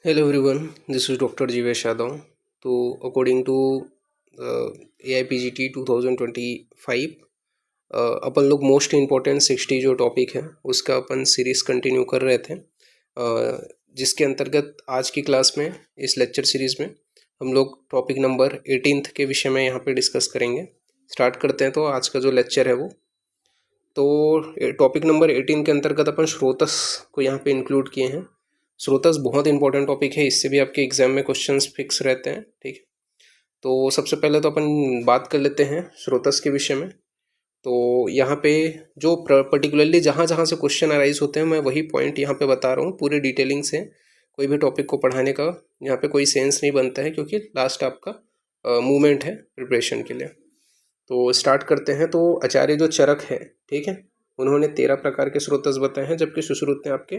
Hello everyone, this is Dr. Jivesh Yadav. तो according to AIPGT 2025 अपन लोग most important 60 जो topic है उसका अपन सीरीज़ कंटिन्यू कर रहे थे, जिसके अंतर्गत आज की क्लास में इस लेक्चर सीरीज़ में हम लोग टॉपिक नंबर 18 के विषय में यहाँ पे डिस्कस करेंगे। स्टार्ट करते हैं। तो आज का जो लेक्चर है वो टॉपिक नंबर 18 के अंतर्गत अपन स्रोतस को यहाँ पे इंक्लूड किए हैं। स्रोतस बहुत इंपॉर्टेंट टॉपिक है, इससे भी आपके एग्जाम में क्वेश्चंस फिक्स रहते हैं। ठीक है, तो सबसे पहले तो अपन बात कर लेते हैं स्रोतस के विषय में। तो यहाँ पे जो पर्टिकुलरली जहाँ जहाँ से क्वेश्चन अराइज होते हैं मैं वही पॉइंट यहाँ पे बता रहा हूँ पूरी डिटेलिंग से। कोई भी टॉपिक को पढ़ाने का यहाँ पे कोई सेंस नहीं बनता है, क्योंकि लास्ट आपका मूवमेंट है प्रिपरेशन के लिए। तो स्टार्ट करते हैं। तो आचार्य जो चरक है, ठीक है, उन्होंने 13 प्रकार के स्रोतस बताए हैं, जबकि सुश्रुत ने आपके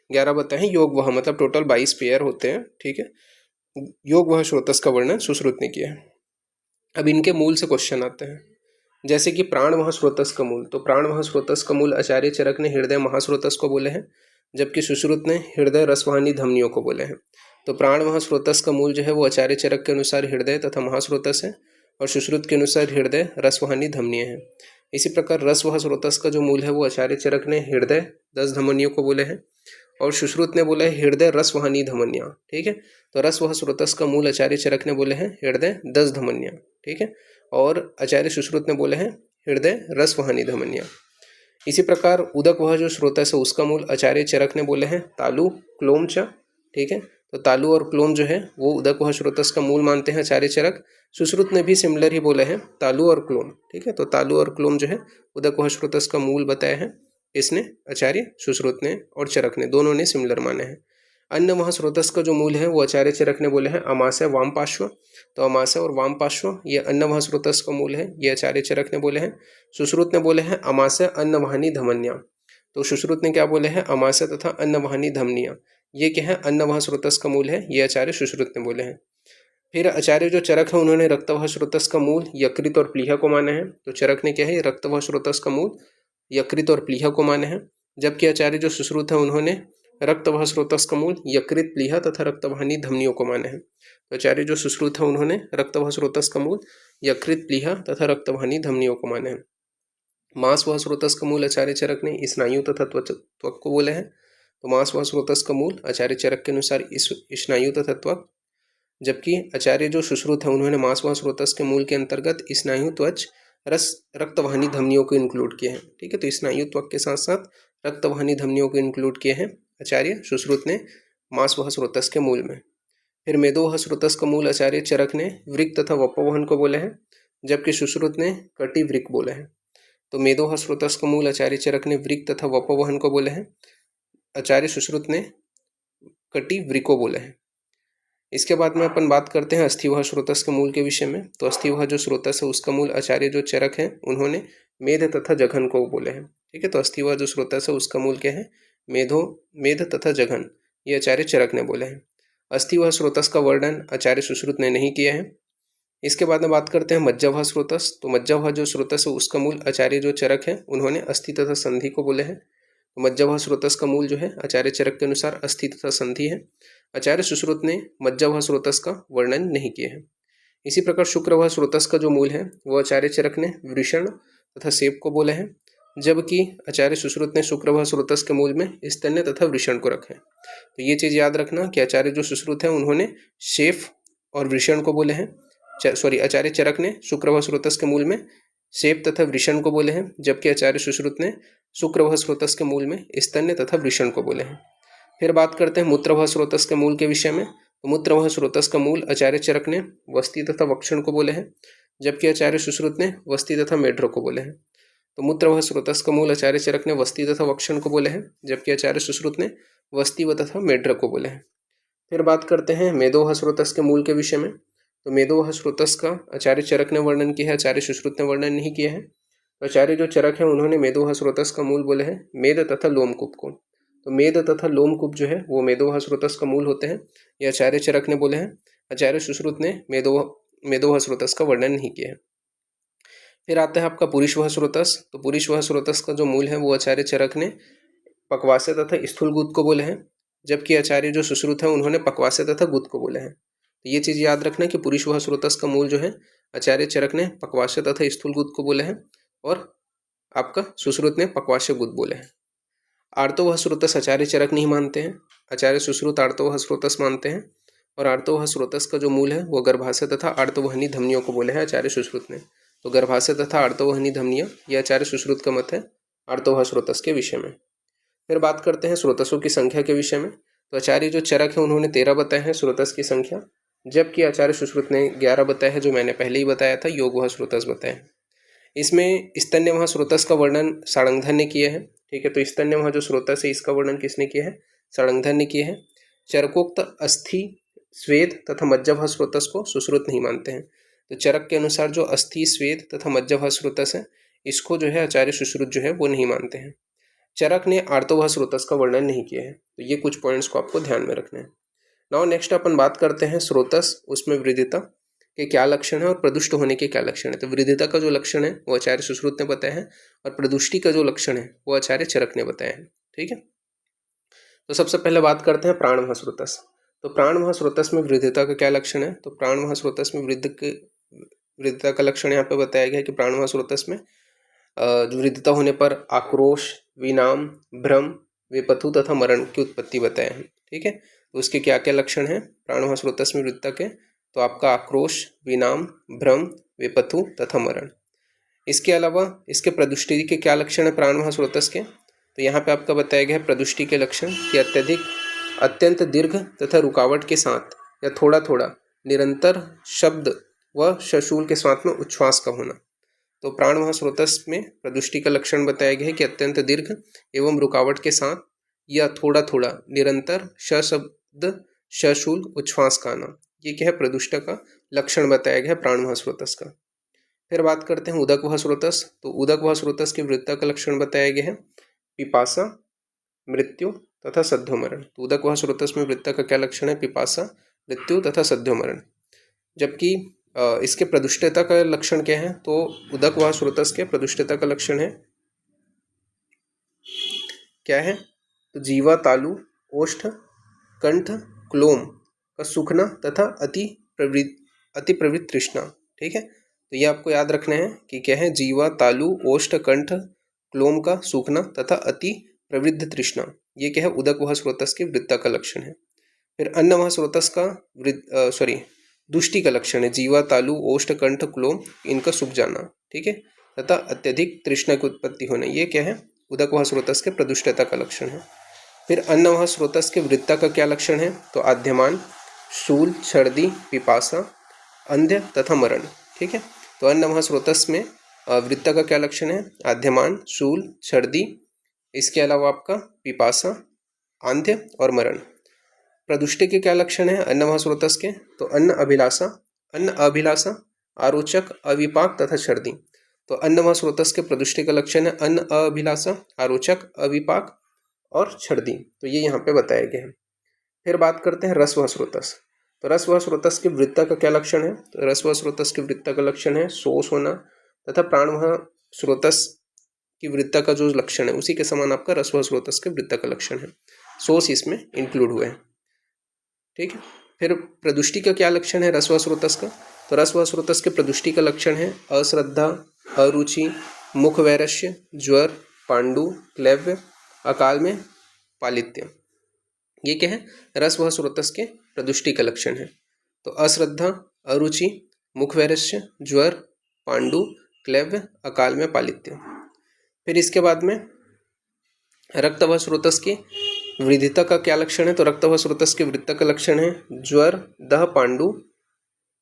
11 बताए हैं। योग वह मतलब टोटल 22 पेयर होते हैं। ठीक है, योग वह स्रोतस का वर्णन सुश्रुत ने किया है। अब इनके मूल से क्वेश्चन आते हैं, जैसे कि प्राण वह स्रोतस का मूल। तो प्राण वह स्रोतस का मूल आचार्य चरक ने हृदय महास्रोतस को बोले हैं, जबकि सुश्रुत ने हृदय रसवाहिनी धमनियों को बोले हैं। तो प्राण वह स्रोतस का मूल जो है वो आचार्य चरक के अनुसार हृदय तथा महास्रोतस है, और सुश्रुत के अनुसार हृदय रसवाहिनी धमनिय है। इसी प्रकार रस वह स्रोतस का जो मूल है वो आचार्य चरक ने हृदय 10 धमनियों को बोले हैं, और सुश्रुत ने बोला है हृदय रसवाहिनी धमनियाँ। ठीक है, तो रस वह स्रोतस का मूल आचार्य चरक ने बोले हैं हृदय 10 धमनियाँ। ठीक है, और आचार्य सुश्रुत ने बोले हैं हृदय रसवाहिनी धमनियाँ। इसी प्रकार उदक वह जो स्रोतस है उसका मूल आचार्य चरक ने बोले हैं तालु क्लोम च। ठीक है, तो तालु और क्लोम जो है वो उदक वह स्रोतस का मूल मानते हैं आचार्य चरक। सुश्रुत ने भी सिमिलर ही बोले हैं तालु और क्लोम। ठीक है, तो तालु और क्लोम जो है उदक वह स्रोतस का मूल बताया है इसने आचार्य सुश्रुत ने, और चरक ने, दोनों ने सिमिलर माने हैं। अन्य वह स्रोतस का जो मूल है वो आचार्य चरक ने बोले हैं अमाशय वाम पार्श्व। तो अमाशय और वाम पार्श्व ये अन्य वह स्रोतस का मूल है, ये आचार्य चरक ने बोले हैं। सुश्रुत ने बोले हैं अमाशय अन्नवाहिनी धमनिया। तो सुश्रुत ने क्या बोले हैं अमाशय तथा अन्नवाहिनी धमनिया, ये क्या है अन्न वह स्रोतस का मूल है, ये आचार्य सुश्रुत ने बोले हैं। फिर आचार्य जो चरक है उन्होंने रक्तवह स्रोतस का मूल यकृत और प्लीहा को माने हैं। तो चरक ने क्या है रक्तवह स्रोतस का मूल यकृत और प्लीहा को माने हैं, जबकि आचार्य जो सुश्रुत है उन्होंने रक्तवह स्रोतस का मूल यकृत प्लीहा तथा रक्तवाहिनी धमनियों को माने हैं। तो आचार्य जो सुश्रुत है उन्होंने रक्तवह स्रोतस का मूल यकृत प्लीहा तथा रक्तवाहिनी धमनियों को माने हैं। मांस व स्रोतस का मूल आचार्य चरक ने स्नायु तथा त्वक को बोले हैं। तो मांस व स्रोतस का मूल आचार्य चरक के अनुसार स्नायु तथा त्वक, जबकि आचार्य जो सुश्रुत है उन्होंने मांस व स्रोतस के मूल के अंतर्गत स्नायु त्वच रस रक्तवाहिनी धमनियों को इंक्लूड किए हैं। ठीक है, तो स्नायु त्वक के साथ साथ रक्तवाहिनी धमनियों को इंक्लूड किए हैं आचार्य सुश्रुत ने मांस व स्रोतस के मूल में। फिर मेदोह स्रोतस का मूल आचार्य चरक ने वृक तथा वपोवहन को बोले हैं, जबकि सुश्रुत ने कटि वृक बोले हैं। तो मेदोह स्रोतस का मूल आचार्य चरक ने वृक तथा वपोवहन को बोले हैं, आचार्य सुश्रुत ने कटि वृको बोले हैं। इसके बाद में अपन बात करते हैं अस्थिवह स्रोतस के मूल के विषय में। तो अस्थिवह जो स्रोतस है उसका मूल आचार्य जो चरक है उन्होंने मेध तथा जघन को बोले हैं। ठीक है, तो अस्थिवह जो स्रोतस है उसका मूल क्या है मेध तथा जघन, ये आचार्य चरक ने बोले हैं। अस्थिवह स्रोतस का वर्णन आचार्य सुश्रुत ने नहीं किया है। इसके बाद में बात करते हैं मज्जावह स्रोतस। तो मज्जावह जो स्रोतस है उसका मूल आचार्य जो चरक है उन्होंने अस्थि तथा संधि को बोले हैं। तो मज्जावह स्रोतस का मूल जो है आचार्य चरक के अनुसार अस्थि तथा संधि है। आचार्य सुश्रुत ने मज्जावह स्रोतस का वर्णन नहीं किया है। इसी प्रकार शुक्रवह स्रोतस का जो मूल है वो आचार्य चरक ने वृषण तथा सेब को बोले हैं, जबकि आचार्य सुश्रुत ने शुक्रवह स्रोतस के मूल में स्तन्य तथा वृषण को रखा है। तो ये चीज़ याद रखना कि आचार्य जो सुश्रुत है उन्होंने शेफ और वृषण को बोले हैं। आचार्य चरक ने शुक्रवह स्रोतस के मूल में शेप तथा वृषण को बोले हैं, जबकि आचार्य सुश्रुत ने शुक्रवह स्रोतस के मूल में स्तन्य तथा वृषण को बोले हैं। फिर बात करते हैं मूत्रवह स्रोतस के मूल के विषय में। तो मूत्रवह स्रोतस का मूल आचार्य चरक ने वस्ती तथा वक्षण को बोले हैं, जबकि आचार्य सुश्रुत ने वस्ती तथा मेढ्र को बोले हैं। तो मूत्रवह स्रोतस का मूल आचार्य चरक ने वस्ती तथा वक्षण को बोले हैं, जबकि आचार्य सुश्रुत ने वस्ती व तथा मेढ्र को बोले हैं। फिर बात करते हैं मेदोह स्रोतस के मूल के विषय में। तो मेदोह स्रोतस का आचार्य चरक ने वर्णन किया है, आचार्य सुश्रुत ने वर्णन नहीं किया है। तो आचार्य जो चरक है उन्होंने मेदोह स्रोतस का मूल बोले हैं मेद तथा लोमकूप को। तो मेद तथा लोमकूप जो है वो मेदोह स्रोतस का मूल होते हैं, ये आचार्य चरक ने बोले हैं। आचार्य सुश्रुत ने मेदोह स्रोतस का वर्णन नहीं किया है। फिर आता है आपका पुरीश्वह स्रोतस। तो पुरीश्वह स्रोतस का जो मूल है वो आचार्य चरक ने पक्वास्य तथा स्थूलगुद को बोले हैं, जबकि आचार्य जो सुश्रुत है उन्होंने पक्वास्य तथा गुद को बोले हैं। तो ये चीज़ याद रखना कि पुरुषवाह स्रोतस का मूल जो है आचार्य चरक ने पक्वास्य तथा स्थूल गुद को बोले हैं और आपका सुश्रुत ने पक्वास्य गुद बोले हैं। आर्तोवह स्रोतस आचार्य चरक नहीं मानते हैं, आचार्य सुश्रुत आर्तोवह स्रोतस मानते हैं और आर्तोवह स्रोतस का जो मूल है वो गर्भाशय तथा आर्तवहनी धमनियों को बोले हैं आचार्य सुश्रुत ने। तो गर्भाशय तथा आर्तवहनी धमनियाँ यह आचार्य सुश्रुत का मत है आर्तोवह स्रोतस के विषय में। फिर बात करते हैं स्रोतसों की संख्या के विषय में। तो आचार्य जो चरक है उन्होंने 13 बताए हैं स्रोतस की संख्या, जबकि आचार्य सुश्रुत ने 11 बताया है, जो मैंने पहले ही बताया था, योगवाह स्रोतस बताए हैं। इसमें स्तन्यवाह स्रोतस का वर्णन सारंगधर ने किया है। ठीक है, तो स्तन्यवाह जो स्रोतस है इसका वर्णन किसने किया है? सारंगधर ने किया है। चरकोक्त अस्थि स्वेद तथा मज्जाभाह स्रोतस को सुश्रुत नहीं मानते हैं। तो चरक के अनुसार जो अस्थि स्वेद तथा मज्जाभाह स्रोतस है इसको जो है आचार्य सुश्रुत जो है वो नहीं मानते हैं। चरक ने आर्तोवाह स्रोतस का वर्णन नहीं किया है। तो ये कुछ पॉइंट्स को आपको ध्यान में रखना है। नाउ नेक्स्ट अपन बात करते हैं स्रोतस, उसमें वृद्धिता के क्या लक्षण है और प्रदुष्ट होने के क्या लक्षण है। तो वृद्धिता का जो लक्षण है वो आचार्य सुश्रुत ने बताया है और प्रदुष्टि का जो लक्षण है वो आचार्य चरक ने बताया है। ठीक है, तो सबसे पहले बात करते हैं प्राणवाह स्रोतस। तो प्राणवाह स्रोतस में वृद्धिता का क्या लक्षण है? तो प्राणवाह स्रोतस में वृद्धिता का लक्षण यहाँ पे बताया गया है कि प्राणवाह स्रोतस में वृद्धिता होने पर आक्रोश, विनाम, भ्रम, विपथु तथा मरण की उत्पत्ति बताए हैं। ठीक है, तो उसके क्या क्या लक्षण हैं प्राणवाह स्रोतस में वृद्धिता के? तो आपका आक्रोश, विनाम, भ्रम, विपथु तथा मरण। इसके अलावा इसके प्रदुष्टि के क्या लक्षण है प्राणवाह स्रोतस के? तो यहाँ पे आपका बताया गया है प्रदुष्टि के लक्षण कि अत्यंत दीर्घ तथा रुकावट के साथ या थोड़ा थोड़ा निरंतर शब्द व शशूल के साथ में उच्छ्वास का होना। तो प्राणवाह स्रोतस में प्रदुष्टि का लक्षण बताया गया है कि अत्यंत दीर्घ एवं रुकावट के साथ या थोड़ा थोड़ा निरंतर शब्द शशूल उच्छ्वास का आना, ये क्या है? प्रदुष्ट का लक्षण बताया गया है प्राणवाह स्रोतस का। फिर बात करते हैं उदकवाह स्रोतस। तो उदकवाह स्रोतस की वृत्ता का लक्षण बताया गया है पिपासा, मृत्यु तथा सद्योमरण। तो उदकवाह स्रोतस में वृत्ता का क्या लक्षण है? पिपासा, मृत्यु तथा सद्योमरण। जबकि इसके प्रदुष्टता का लक्षण क्या है? तो उदकवाह स्रोतस के प्रदुष्टता का लक्षण है क्या है? तो जीवा, तालु, ओष्ठ, कंठ, क्लोम का सूखना तथा अति प्रवृत्त तृष्णा। ठीक है, तो ये आपको याद रखना है कि क्या है? जीवा, तालु, ओष्ठ, कंठ, क्लोम का सूखना तथा अति प्रवृत्त तृष्णा, ये क्या है? उदकवाह स्रोतस की वृत्ता का लक्षण है। फिर अन्नवाह स्रोतस का दुष्टि का लक्षण है जीवा, तालु, ओष्ठ, कंठ, क्लोम इनका सूख जाना। ठीक है, तथा अत्यधिक तृष्णा की उत्पत्ति होना, ये क्या है? उदकवाह स्रोतस के प्रदुष्टता का लक्षण है। फिर अन्नवाह स्रोतस के वृत्ता का क्या लक्षण है? तो आद्यमान, शूल, छर्दी, पिपासा, अंध्य तथा मरण। ठीक है, तो अन्नवाह स्रोतस में वृत्ता का क्या लक्षण है? आद्यमान, शूल, छर्दी, इसके अलावा आपका पिपासा, आंध्य और मरण। प्रदुष्टि के क्या लक्षण है अन्नवाह स्रोतस के? तो अन्न अभिलाषा, आरोचक, अविपाक तथा छर्दी। तो अन्नवाह स्रोतस के प्रदुष्टि का लक्षण है अन्न अभिलाषा, आरोचक, अविपाक और छर्दी। तो ये यहाँ पे बताया गया है। फिर बात करते हैं रसवाह स्रोतस। तो रसवाह स्रोतस की वृत्ता का क्या लक्षण है? तो रसवाह स्रोतस की वृत्ता का लक्षण है शोष होना तथा प्राणवाह स्रोतस की वृत्ता का जो लक्षण है उसी के समान आपका रसवाह स्रोतस के वृत्ता का लक्षण है, शोष इसमें इंक्लूड हुए हैं। ठीक है, फिर प्रदुष्टि का क्या लक्षण है रसवाह स्रोतस का? तो रसवाह स्रोतस के प्रदुष्टि का लक्षण है अश्रद्धा, अरुचि, मुख वैरस्य, ज्वर, पांडु, क्लैव्य, अकाल में पालित्य। ये क्या है? रसवाह स्रोतस के प्रदुष्टि का लक्षण है। तो अश्रद्धा, अरुचि, मुख वैरस्य, ज्वर, पांडु, क्लैव्य, अकाल में पालित्य। फिर इसके बाद में रक्तवाह स्रोतस की वृद्धिता का क्या लक्षण है? तो रक्तवाह स्रोतस की वृत्ता का लक्षण है ज्वर, दह, पांडु,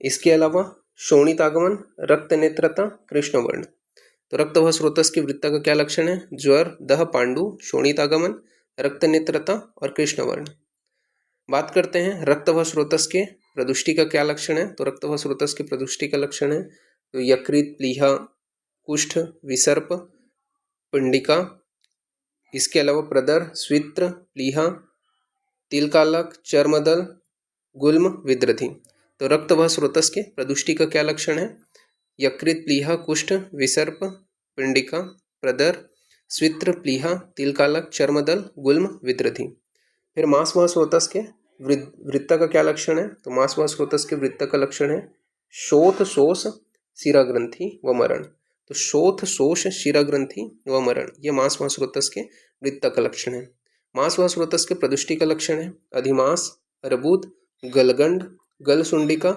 इसके अलावा शोणितागमन, रक्त नेत्रता, कृष्ण वर्ण। तो रक्तवाह स्रोतस की वृत्ता का क्या लक्षण है? ज्वर, दह, पांडु, शोणितागमन, रक्त नेत्रता और कृष्ण वर्ण। बात करते हैं रक्तवाह स्रोतस के प्रदुष्टि का क्या लक्षण है? तो रक्तवाह स्रोतस की प्रदुष्टि का लक्षण है तो यकृत, प्लीहा, कुष्ठ, विसर्प, पिंडिका, इसके अलावा प्रदर, स्वित्र, प्लीहा, तिलकालक, चर्मदल, गुल्म, विद्रथी। तो रक्तवाह स्रोतस के प्रदुष्टि का क्या लक्षण है? यकृत, प्लीहा, कुष्ठ, विसर्प, पिंडिका, प्रदर, स्वित्र, प्लीहा, तिलकालक, चर्मदल, गुल्म, विद्रथी। फिर मांस वह स्रोतस के वृत्त का क्या लक्षण है? तो मांस वह स्रोतस के वृत्त का लक्षण है शोथ शोष शिरा ग्रंथि व मरण। तो शोथ शोष शिरा ग्रंथि व मरण ये मांस वह स्रोतस के वृत्त का लक्षण है। मांस वह स्रोतस के प्रदुष्टि का लक्षण है अधिमास, अर्बुद, गलगंड, गलसुंडिका,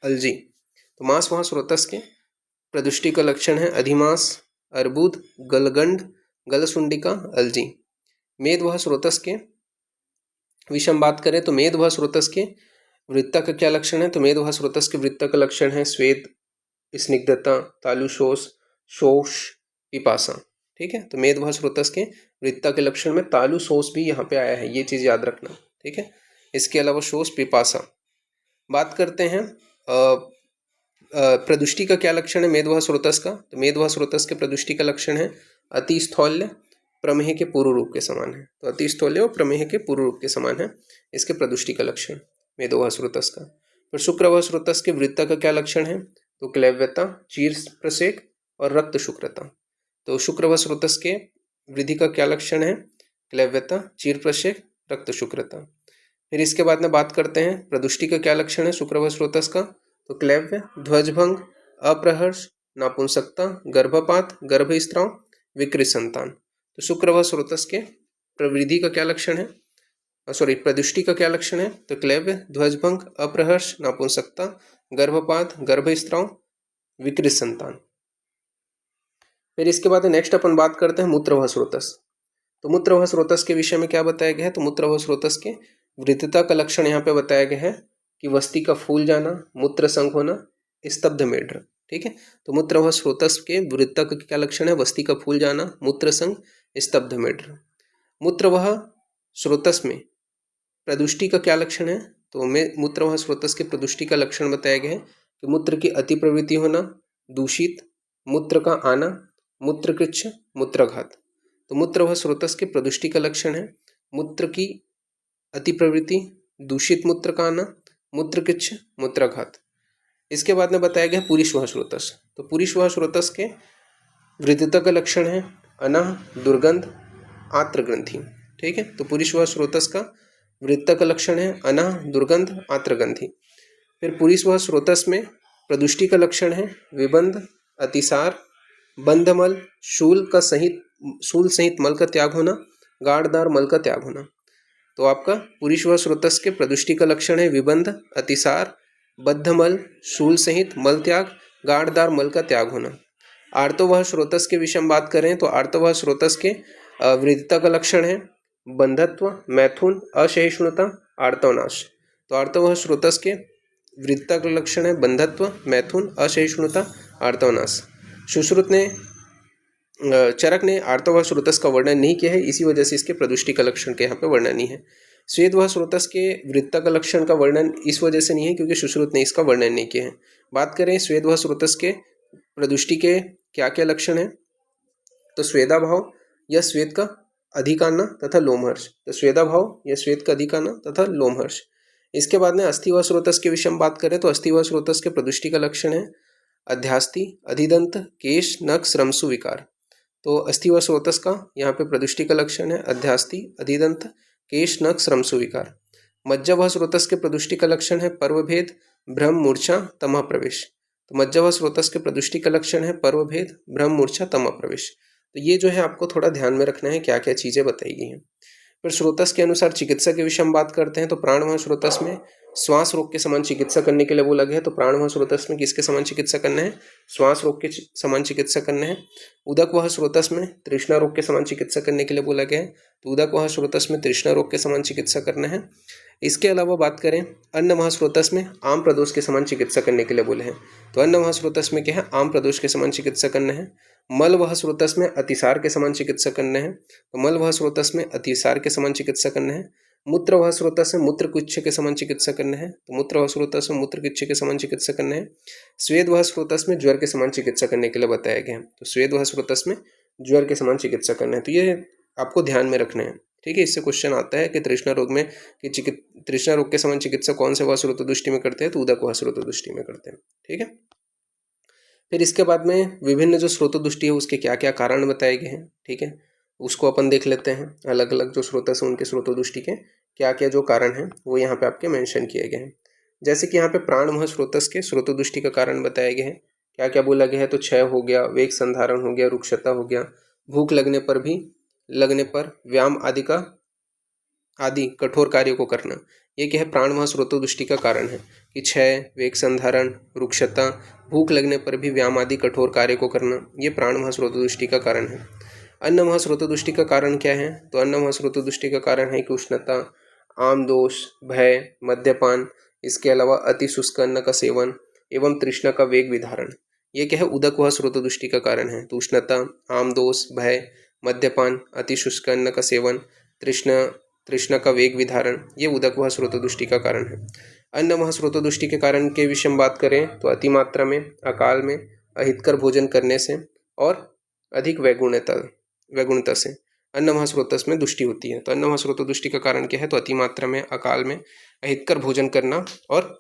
अलजी। तो मांस वह स्रोतस के प्रदुष्टि का लक्षण है अधिमास, अर्बुद, गलगंड, गलसुंडिका, अलजी। मेद वह स्रोतस के विषम बात करें तो मेद वह स्रोतस के वृत्त का क्या लक्षण है? तो मेद वह स्रोतस के वृत्त का लक्षण है श्वेत, स्निग्धता, तालुशोष, शोष, पिपासा। ठीक है, तो मेद वह स्रोतस के वृत्त के लक्षण में तालुशोष भी यहाँ पे आया है, ये चीज याद रखना। ठीक है, इसके अलावा शोष, पिपासा। बात करते हैं प्रदुष्टि का क्या लक्षण है मेदवह स्रोतस का? तो मेदवह स्रोतस के प्रदुष्टि का लक्षण है अतिस्थौल्य, प्रमेह के पूर्व रूप के समान है। तो अतिस्थौल्य और प्रमेह के पूर्व रूप के समान है इसके प्रदुष्टि का लक्षण मेदवह स्रोतस का। फिर शुक्रवह स्रोतस के वृत्त का क्या लक्षण है? तो क्लैव्यता, चीर प्रसेक और रक्त शुक्रता। तो शुक्रवह स्रोतस के वृद्धि का क्या लक्षण है? क्लैव्यता, चीर प्रसेक, रक्त शुक्रता। फिर इसके बाद में बात करते हैं प्रदुष्टि का क्या लक्षण है शुक्रवह स्रोतस का? तो क्लैव्य, ध्वजभंग, अप्रहर्ष, नापुंसकता, गर्भपात, गर्भस्राव, विकृत संतान। तो शुक्रवह स्रोतस के प्रवृद्धि का क्या लक्षण है? प्रदुष्टि का क्या लक्षण है? तो क्लैव्य, ध्वजभंग, अप्रहर्ष, नापुंसकता, गर्भपात, गर्भस्राव, विकृत संतान। फिर इसके बाद नेक्स्ट अपन बात करते हैं मूत्रवह स्रोतस। तो मूत्रवह स्रोतस के विषय में क्या बताया गया है? तो मूत्रवह स्रोतस के वृद्धता का लक्षण यहाँ पे बताया गया है कि वस्ती का फूल जाना, मूत्र संग होना, स्तब्ध मेढ्र। ठीक है, तो मूत्रवह स्रोतस के वृद्धता का क्या लक्षण है? वस्ती का फूल जाना, मूत्र संग, स्तब्ध मेढ्र। मूत्रवह स्रोतस में प्रदुष्टि का क्या लक्षण है? तो मूत्रवह स्रोतस के प्रदुष्टि का लक्षण बताया गया है कि मूत्र की अति प्रवृत्ति होना, दूषित, मूत्र का आना, मूत्रकृच्छ, मूत्रघात। तो मूत्रवह स्रोतस के प्रदुष्टि का लक्षण है मूत्र की अति प्रवृत्ति, दूषित मूत्र का आना, मूत्रकृच्छ, मूत्रघात। इसके बाद में बताया गया पुरीश्वह स्रोतस। तो पुरीश्वह स्रोतस के वृद्धता का लक्षण है अनाह, दुर्गंध, आत्र ग्रंथि। ठीक है, तो पुरीश्वह स्रोतस का वृद्धता का लक्षण है अनाह, दुर्गंध, आत्र ग्रंथि। फिर पुरीश्वह स्रोतस में प्रदुष्टि का लक्षण है विबंध, अतिसार, बंधमल, शूल सहित मल का त्याग होना, गाढ़दार मल का त्याग होना। तो आपका पुरीश्वह स्रोतस के प्रदुष्टि का लक्षण है विबंध, अतिसार, बद्धमल, शूल सहित मल त्याग, गाढ़दार मल का त्याग होना। आर्तवह स्रोतस के विषय में बात करें तो आर्तवह स्रोतस के वृद्धता का लक्षण है बंधत्व, मैथुन, असहिष्णुता, आर्तवनाश। तो आर्तवह स्रोतस के वृद्धता का लक्षण है बंधत्व, मैथुन, असहिष्णुता, आर्तवनाश। सुश्रुत ने चरक ने आर्तवह स्रोतस का वर्णन नहीं किया है, इसी वजह से इसके प्रदुष्टि का लक्षण के यहाँ पे वर्णन नहीं है। स्वेदवह स्रोतस के वृत्त का लक्षण का वर्णन इस वजह से नहीं है क्योंकि सुश्रुत ने इसका वर्णन नहीं किया है। बात करें स्वेदवह स्रोतस के प्रदुष्टि के क्या क्या लक्षण है? तो स्वेदाभाव या स्वेद का अधिकाना तथा लोमहर्ष। तो स्वेदाभाव या स्वेद का अधिकाना तथा लोमहर्ष। इसके बाद में अस्थिवह स्रोतस के विषय में बात करें तो अस्थिवह स्रोतस के प्रदुष्टि का लक्षण है अध्यास्ति, अधिदंत, केश, नख, श्रमसु विकार। तो अस्थिवह स्रोतस का यहाँ पे प्रदुष्टि का लक्षण है अध्यास्ति, अधिदंत, केश, नख, श्रमसु विकार। मज्जवह स्रोतस के प्रदुष्टि का लक्षण है पर्वभेद, भ्रम, मूर्छा, तमः प्रवेश। तो मज्जवह स्रोतस के प्रदुष्टि का लक्षण है पर्वभेद, भ्रम, मूर्छा, तमः प्रवेश। तो ये जो है आपको थोड़ा ध्यान में रखना है क्या क्या चीजें बताई गई हैं। फिर स्रोतस के अनुसार चिकित्सा के विषय में बात करते हैं तो प्राणवह स्रोतस में श्वास रोग के समान चिकित्सा करने के लिए बोला गया है। तो प्राणवह स्रोतस में किसके समान चिकित्सा करना है? श्वास रोग के समान चिकित्सा करना है। उदकवह स्रोतस में तृष्णा रोग के समान चिकित्सा करने के लिए बोला गया है। तो उदकवह स्रोतस में तृष्णा रोग के समान चिकित्सा करना है। इसके अलावा बात करें अन्नवह स्रोतस में आम प्रदोष के समान चिकित्सा करने के लिए बोले हैं। तो अन्नवह स्रोतस में क्या है? आम प्रदोष के समान चिकित्सा करना है। मलवह स्रोतस में अतिसार के समान चिकित्सा करना है। तो मलवह स्रोतस में अतिसार के समान चिकित्सा करना है। मूत्रवह स्रोतस में मूत्रकुच्छ के समान चिकित्सा करना है। तो मूत्रवह स्रोतस में मूत्रकुच्छ के समान चिकित्सा करना है। स्वेदवह स्रोतस में ज्वर के समान चिकित्सा करने के लिए बताया गया है। तो स्वेदवह स्रोतस में ज्वर के समान चिकित्सा करना है। तो ये आपको ध्यान में रखना है। ठीक है, इससे क्वेश्चन आता है कि तृष्णा रोग में तृष्णा रोग के समान चिकित्सा कौन से वह स्रोत दृष्टि में करते हैं? तो उदक वह स्रोत दृष्टि में करते हैं। ठीक है, फिर इसके बाद में विभिन्न जो स्रोत दृष्टि है उसके क्या क्या कारण बताए गए हैं। ठीक है, उसको अपन देख लेते हैं। अलग अलग जो स्रोतस हैं उनके स्रोतोदृष्टि के क्या क्या जो कारण हैं वो यहाँ पे आपके मेंशन किए गए हैं। जैसे कि यहाँ पे प्राणमय स्रोतस के स्रोतोदृष्टि का कारण बताया गया है। क्या क्या बोला गया है, तो क्षय हो गया, वेग संधारण हो गया, रुक्षता हो गया, भूख लगने पर व्यायाम आदि कठोर कार्यों को करना। ये क्या है, प्राणमय स्रोतोदृष्टि का कारण है कि क्षय, वेग संधारण, रुक्षता, भूख लगने पर भी व्यायाम आदि कठोर कार्य को करना, ये प्राणमय स्रोतोदृष्टि का कारण है। अन्नमय स्रोतोदृष्टि का कारण क्या है, तो अन्नमय स्रोतोदृष्टि का कारण है कि उष्णता, आम दोष, भय, मद्यपान, इसके अलावा अति शुष्क अन्न का सेवन एवं तृष्णा का वेग विधारण। ये क्या है, उदक वह स्रोतोदृष्टि का कारण है। तो उष्णता, आम दोष, भय, मद्यपान, अति शुष्क अन्न का सेवन, तृष्णा का वेग विधारण, ये उदक वह स्रोतोदृष्टि का कारण है। अन्य वह स्रोतोदृष्टि के कारण के विषय में बात करें तो अति मात्रा में, अकाल में, अहितकर भोजन करने से और अधिक वैगुणता से अन्न महास्रोतस में दुष्टि होती है। तो अन्न महास्रोतोदृष्टि का कारण क्या है, तो अति मात्रा में, अकाल में, अहितकर भोजन करना और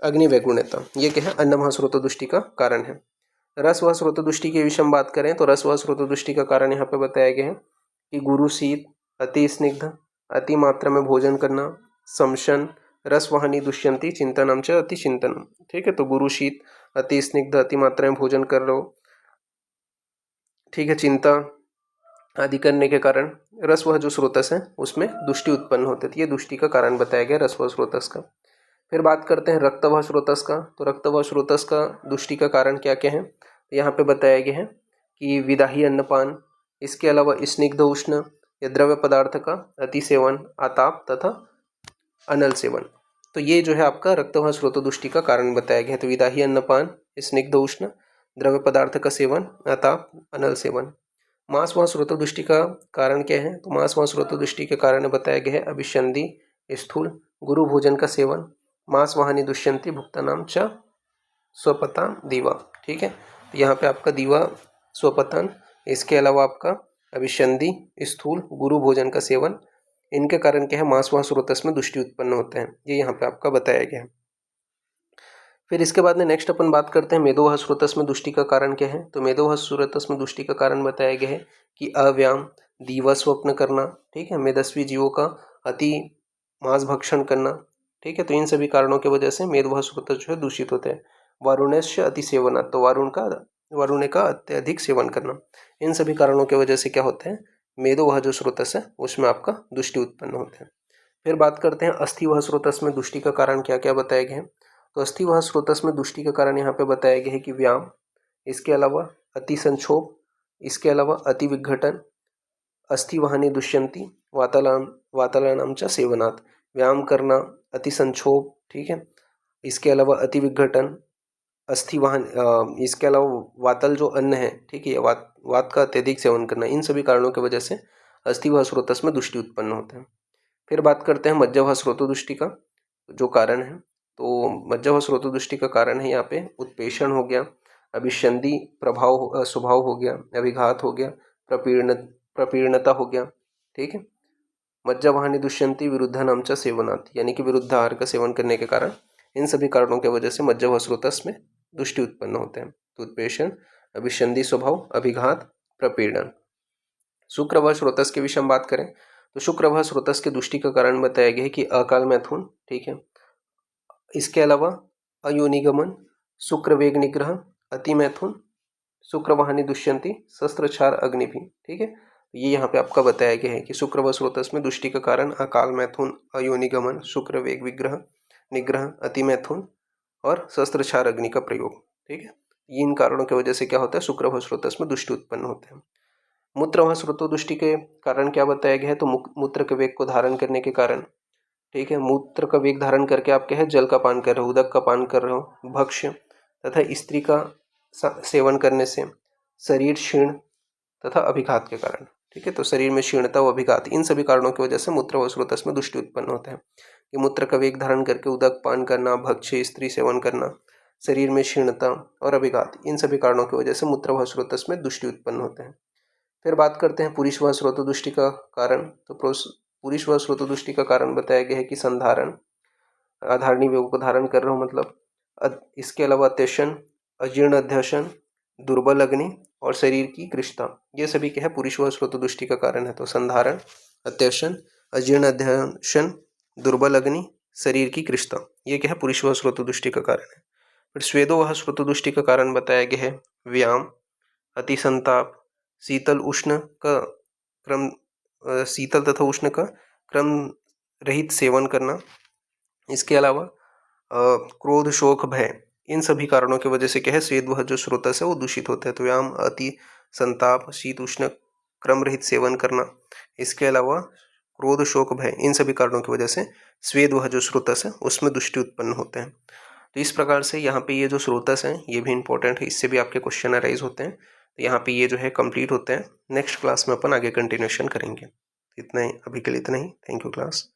अग्नि वैगुण्यता, ये क्या है, अन्न महास्रोतोदृष्टि का कारण है। रस व स्रोतोदृष्टि के विषय में बात करें तो रस व स्रोतोदृष्टि का कारण यहाँ पे बताया गया है कि गुरु शीत, अति स्निग्ध, अति मात्रा में भोजन करना, समशन, रस वाहनी दुष्यंती, चिंतनम च अति चिंतनम। ठीक है, तो गुरु शीत, अति स्निग्ध, अति मात्रा में भोजन कर रहे हो, ठीक है, चिंता आदि करने के कारण रस वह जो स्रोतस है उसमें दुष्टि उत्पन्न होती है। ये दुष्टि का कारण बताया गया रस व स्रोतस का। फिर बात करते हैं रक्त व स्रोतस का। तो रक्त व स्रोतस का दुष्टि का कारण क्या क्या है, तो यहाँ पे बताया गया है कि विदाही अन्नपान, इसके अलावा स्निग्ध उष्ण या द्रव्य पदार्थ का अति सेवन, आताप तथा अनल सेवन। तो ये जो है आपका रक्त व स्रोतोदृष्टि का कारण बताया गया है। तो विदाही अन्नपान, स्निग्ध उष्ण, द्रव्य पदार्थ का सेवन, आताप, अनल सेवन। मांस व स्रोतोदृष्टि का कारण क्या है, तो मांस व स्रोतोदृष्टि के कारण बताया गया है अभिसंधि, स्थूल, गुरु भोजन का सेवन, मांस वाहनी दुष्यंती, भुक्तानाम च स्वपतान दीवा। ठीक है, तो यहाँ पे आपका दीवा, स्वपतन, इसके अलावा आपका अभिसंधि, स्थूल, गुरु भोजन का सेवन, इनके कारण क्या है, मांस व स्रोतस में दुष्टि उत्पन्न होते हैं। ये यहाँ पे आपका बताया गया है। फिर इसके बाद में नेक्स्ट अपन बात करते हैं मेदोवह स्रोतस में दुष्टि का कारण क्या है। तो मेदोवह स्रोतस में दुष्टि का कारण बताया गया है कि अव्यायाम, दीवा स्वप्न करना, ठीक है, मेदस्वी जीवों का अति मांस भक्षण करना, ठीक है, तो इन सभी कारणों की वजह से मेदोवह स्रोतस जो है दूषित होते हैं। वारुण्य अति सेवना, तो वारुण्य का अत्यधिक सेवन करना, इन सभी कारणों की वजह से क्या होता है, मेदोवह जो स्रोतस है उसमें आपका दुष्टि उत्पन्न होते हैं। फिर बात करते हैं अस्थिवह स्रोतस में दुष्टि का कारण क्या क्या बताया गया है। तो अस्थिवह स्रोतस में दुष्टि का कारण यहाँ पे बताया गया है कि व्यायाम, इसके अलावा अति संक्षोभ, इसके अलावा अति विघटन, अस्थि वाहनी दुष्यंती, वातालानाम च सेवनात्, व्यायाम करना, अति संक्षोभ, ठीक है, इसके अलावा अति विघटन, अस्थि वाहन, इसके अलावा वातल जो अन्न है, ठीक है, वात का अत्यधिक सेवन करना, इन सभी कारणों की वजह से अस्थिवह स्रोतस में दुष्टि उत्पन्न होते हैं। फिर बात करते हैं मज्जवह स्रोतोदृष्टि का जो कारण है। तो मज्जवह स्रोतोदृष्टि का कारण है यहाँ पे उत्पेषण हो गया, अभिसंधि स्वभाव हो गया, अभिघात हो गया, प्रपीड़नता हो गया, ठीक है, मज्जावाहनी दुष्यंती विरुद्धानाम च सेवनात्, यानी कि विरुद्ध आहार का सेवन करने के कारण, इन सभी कारणों की वजह से मज्जवह स्रोतस में दुष्टि उत्पन्न होते हैं। तो उत्पेषण, अभिसंधि स्वभाव, अभिघात, प्रपीड़न। शुक्रवह स्रोतस के विषय में बात करें तो शुक्रवह स्रोतस के दुष्टि का कारण बताया गया है कि अकाल मैथुन, ठीक है, इसके अलावा अयोनिगमन, शुक्र वेग निग्रह, अति मैथुन, शुक्र वाहनी दुष्यंती, शस्त्रक्षार अग्नि भी, ठीक है, ये यहाँ पे आपका बताया गया है कि शुक्रवह स्रोतस में दुष्टि का कारण अकाल मैथुन, अयोनिगमन, शुक्र वेग विग्रह निग्रह, अति मैथुन और शस्त्रक्षार अग्नि का प्रयोग, ठीक है, इन कारणों की वजह से क्या होता है, शुक्रवह स्रोतस में दुष्टि उत्पन्न होते हैं। मूत्र व स्रोतोदृष्टि के कारण क्या बताया गया है, तो मूत्र के वेग को धारण करने के कारण, ठीक है, मूत्र का वेग धारण करके आप क्या है, जल का पान कर रहे हो, उदक का पान कर रहे हो, भक्ष्य तथा स्त्री का सेवन करने से शरीर क्षीण तथा अभिघात के कारण, ठीक है, तो शरीर में क्षीणता व अभिघात, इन सभी कारणों की वजह से मूत्र व स्रोतस में दुष्टि उत्पन्न होते हैं। कि मूत्र का वेग धारण करके उदक पान करना, भक्ष्य, स्त्री सेवन करना, शरीर में क्षीणता और अभिघात, इन सभी कारणों की वजह से मूत्र व स्रोतस में दुष्टि उत्पन्न होते हैं। फिर बात करते हैं पुरुष व स्रोतोदृष्टि का कारण। तो पुरुष व स्रोतोदृष्टि का कारण बताया गया है कि संधारण, आधारणी वेगों को धारण कर रहे हो मतलब, इसके अलावा अत्यशन, अजीर्ण अध्यशन, दुर्बल अग्नि और शरीर की कृशता, ये सभी क्या है पुरुष व स्रोत दृष्टि का कारण है। तो संधारण, अत्यशन, अजीर्ण अध्यशन, दुर्बल अग्नि, शरीर की कृशता, ये क्या है पुरुष व स्रोत दृष्टि का कारण है। फिर स्वेदो वह स्रोत दृष्टि का कारण बताया गया है व्यायाम, अति संताप, शीतल उष्ण का क्रम शीतल तथा उष्ण का क्रम रहित सेवन करना, इसके अलावा क्रोध, शोक, भय, इन सभी कारणों की वजह से क्या है स्वेद वह जो स्रोतस है वो दूषित होता है। तो व्यायाम, अति संताप, शीत उष्ण क्रम रहित सेवन करना, इसके अलावा क्रोध, शोक, भय, इन सभी कारणों की वजह से स्वेद वह जो स्रोतस है उसमें दुष्टि उत्पन्न होते हैं। तो इस प्रकार से यहाँ पे ये जो स्रोतस हैं ये भी इंपॉर्टेंट है, इससे भी आपके क्वेश्चन अराइज होते हैं। तो यहाँ पे ये जो है कंप्लीट होते हैं। नेक्स्ट क्लास में अपन आगे कंटिन्यूशन करेंगे। इतना ही अभी के लिए, इतना ही। Thank you class.